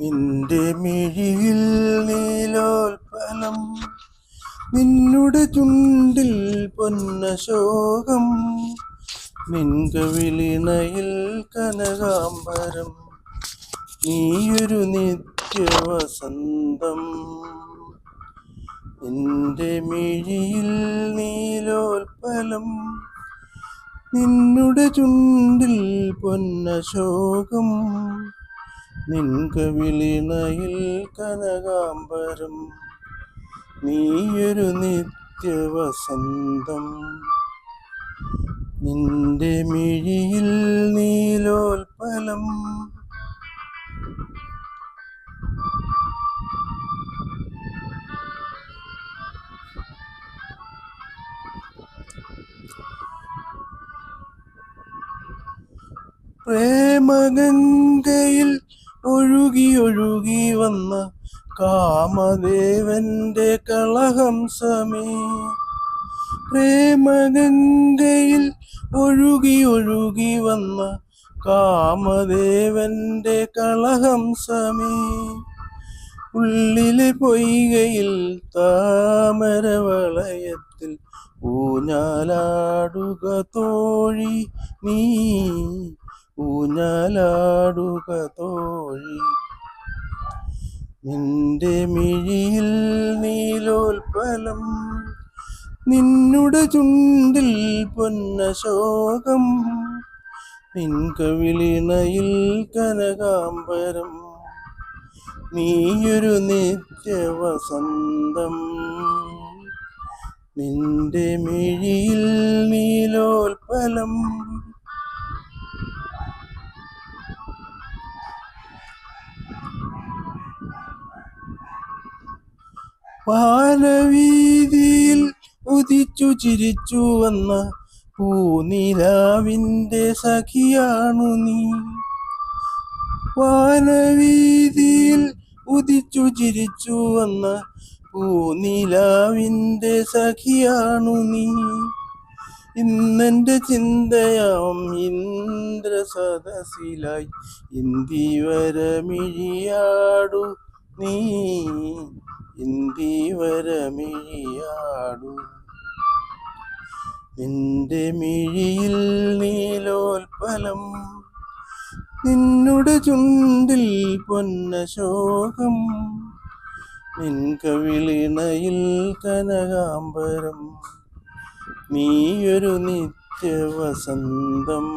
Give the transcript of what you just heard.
നിന്റെ മിഴിയിൽ നീലോൽപ്പലം, നിന്നുടെ ചുണ്ടിൽ പൊന്നശോകം, നിൻകവിളിണയിൽ കനകാംബരം, നീയൊരു നിത്യവസന്തം. നിന്റെ മിഴിയിൽ നീലോൽപ്പലം, നിന്നുടെ ചുണ്ടിൽ പൊന്നശോകം, നിൻകവിളിണയിൽ കനകാംബരം, നീയൊരു നിത്യവസന്തം. നിന്റെ മിഴിയിൽ നീലോൽപ്പലം. പ്രേമഗംഗയിൽ ഒഴുകി ഒഴുകി വന്ന കാമദേവന്റെ കളഹംസമേ, പ്രേമഗംഗയിൽ ഒഴുകി ഒഴുകി വന്ന കാമദേവന്റെ കളഹംസമേ, ഉള്ളിലെ പൊയ്കയിൽ താമരവളയത്തിൽ ഊഞ്ഞാലാടുക തോഴി, നീ ഊഞ്ഞാലാടുക തോഴി. നിന്റെ മിഴിയിൽ നീലോൽപ്പലം, നിന്നുടെ ചുണ്ടിൽ പൊന്നശോകം, നിൻകവിളിണയിൽ കനകാംബരം, നീയൊരു നിത്യവസന്തം. നിന്റെ മിഴിയിൽ നീലോൽപ്പലം. വാനവീതിയിൽ ഉദിച്ചു ചിരിച്ചു വന്ന പൂനിലാവിൻ്റെ സഖിയാണു നീ, വാനവീതിയിൽ ഉദിച്ചു ചിരിച്ചു വന്ന പൂനിലാവിൻ്റെ സഖിയാണു നീ. ഇന്നെൻ്റെ ചിന്തയാം ഇന്ദ്രസദസ്സിലായി ഇന്ദിവരമിഴിയാടു നീ, ഇന്ദിവരമിഴിയാടു. നിന്റെ മിഴിയിൽ നീലോൽപ്പലം, നിന്നുടെ ചുണ്ടിൽ പൊന്നശോകം, നിൻകവിളിണയിൽ കനകാംബരം, നീയൊരു നിത്യവസന്തം.